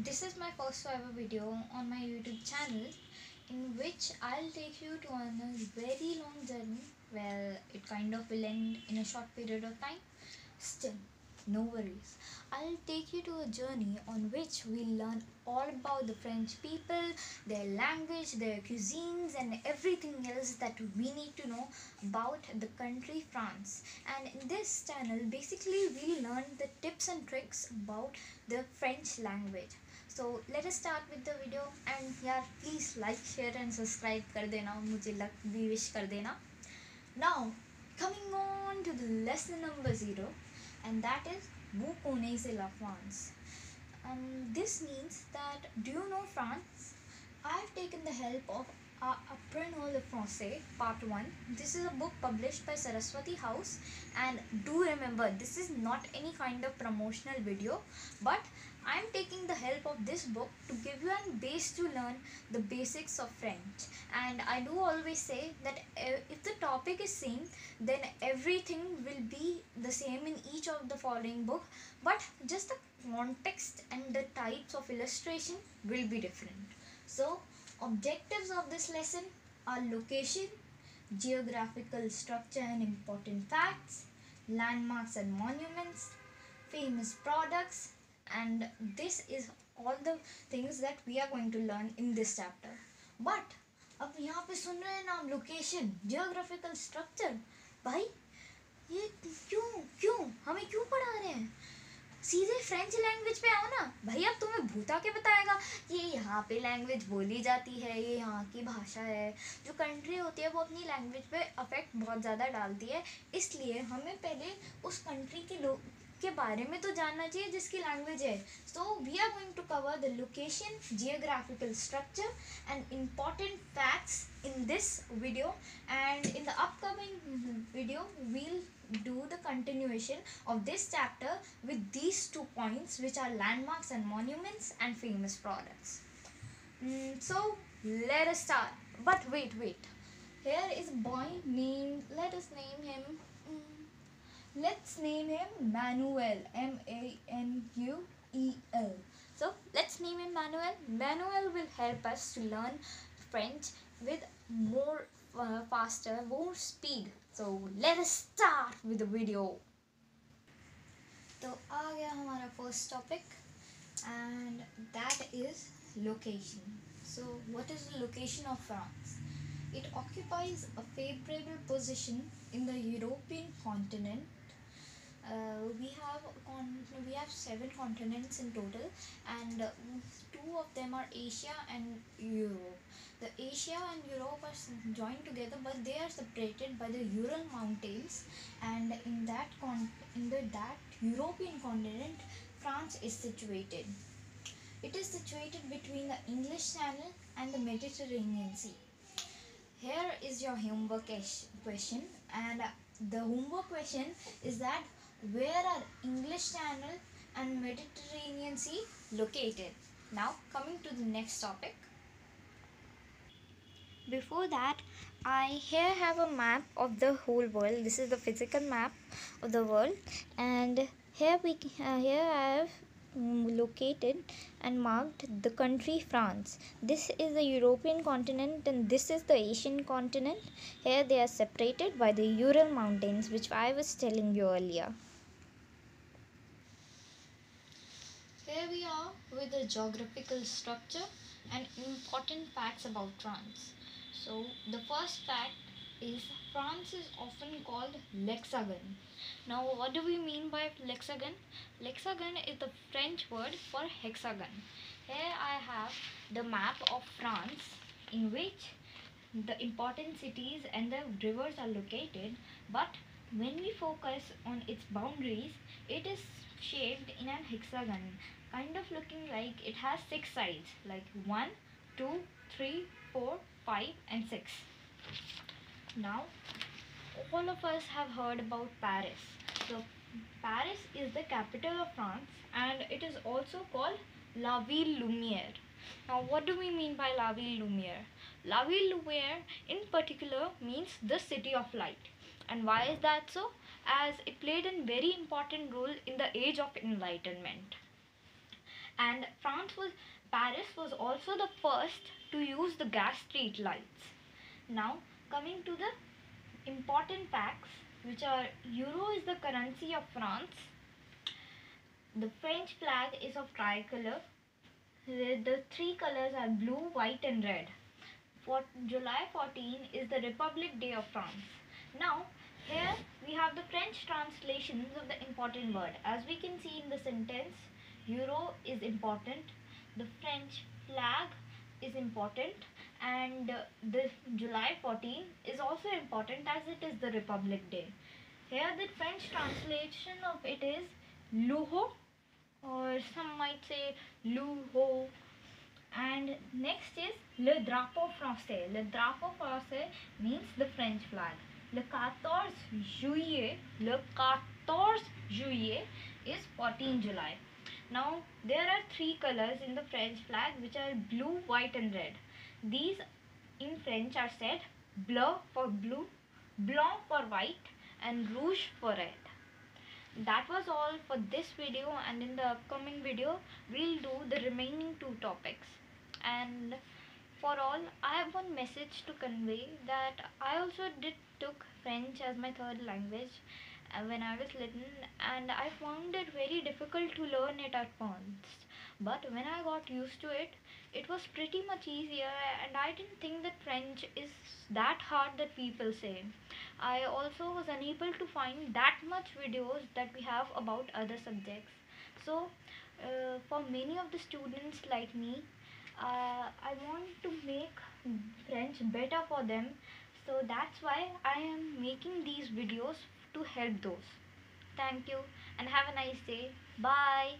this is my first ever video on my YouTube channel in which I'll take you to on a very long journey. Well, it kind of will end in a short period of time. Still, no worries. I'll take you to a journey on which we'll learn all about the French people, their language, their cuisines, and everything else that we need to know about the country France. And in this channel, basically, we'll learn the tips and tricks about the French language. So let us start with the video, and यार please like, share and subscribe कर देना, मुझे luck भी wish कर देना. Now, coming on to the lesson number 0, and that is Vous connaissez la France. This means that, do you know France? I've taken the help of Apprenons le Français Part 1. This is a book published by Saraswati House, and do remember, this is not any kind of promotional video, but I'm taking the help of this book to give you a base to learn the basics of French. And I do always say that if the topic is same, then everything will be the same in each of the following book, but just the context and the types of illustration will be different. So objectives of this lesson are location, geographical structure and important facts, landmarks and monuments, famous products, and this is all the things that we are going to learn in this chapter. But अब यहाँ पे सुन रहे हैं ना हम location, geographical structure, भाई ये क्यों क्यों हमें क्यों पढ़ा रहे हैं? सीधे फ्रेंच लैंग्वेज पे आओ ना भाई. अब तुम्हें भूता के बताएगा ये यहाँ पे लैंग्वेज बोली जाती है, ये यहाँ की भाषा है. जो कंट्री होती है वो अपनी लैंग्वेज पे अफेक्ट बहुत ज़्यादा डालती है, इसलिए हमें पहले उस कंट्री के लोग के बारे में तो जानना चाहिए जिसकी लैंग्वेज है. So we are going to cover the location, geographical structure and important facts in this video, and in the upcoming video we'll do the continuation of this chapter with these 2 points, which are landmarks and monuments and famous products. So let us start. But wait, here is a boy named, let's name him Manuel, Manuel. So let's name him Manuel. Manuel will help us to learn French with more faster, more speed. So let us start with the video. तो आ गया हमारा first topic, and that is location. So what is the location of France? It occupies a favorable position in the European continent. We have 7 continents in total, and 2 of them are Asia and Europe. The Asia and Europe are joined together, but they are separated by the Ural Mountains, and in that European continent, France is situated. It is situated between the English Channel and the Mediterranean Sea. Here is your homework question, and the homework question is that where are English Channel and Mediterranean Sea located? Now coming to the next topic. Before that, I here have a map of the whole world. This is the physical map of the world, and here I have located and marked the country France. This is the European continent and this is the Asian continent. Here they are separated by the Ural Mountains, which I was telling you earlier. Here we are with the geographical structure and important facts about France. So the first fact is France is often called l'hexagone. Now what do we mean by l'hexagone? L'hexagone is the French word for hexagon. Here I have the map of France, in which the important cities and the rivers are located, but when we focus on its boundaries, it is shaped in an hexagon, kind of looking like it has 6 sides, like 1, 2, 3, 4, 5 and 6. Now all of us have heard about Paris. So Paris is the capital of France, and it is also called La Ville Lumière. Now what do we mean by La Ville Lumière? La Ville Lumière in particular means the city of light. And why is that so? As it played a very important role in the age of enlightenment. And Paris was also the first to use the gas street lights. Now coming to the important facts, which are euro is the currency of France. The French flag is of tricolor. The three colors are blue, white and red. For July 14 is the Republic Day of France. Now here we have the French translations of the important word. As we can see in the sentence, euro is important, the French flag is important, and the July 14 is also important as it is the Republic Day. Here the French translation of it is Luho, or some might say Luho. And next is le drapeau français. Le drapeau français means the French flag. Le 14 juillet, le 14 juillet is 14 July. Now there are three colors in the French flag, which are blue, white and red. These in French are said bleu for blue, blanc for white and rouge for red. That was all for this video, and in the upcoming video we'll do the remaining two topics. And for all, I have one message to convey, that I also took French as my third language when I was little, and I found it very difficult to learn it at first. But when I got used to it, it was pretty much easier, and I didn't think that French is that hard that people say. I also was unable to find that much videos that we have about other subjects. So, for many of the students like me, I want to make French better for them. So that's why I am making these videos to help those. Thank you and have a nice day. Bye.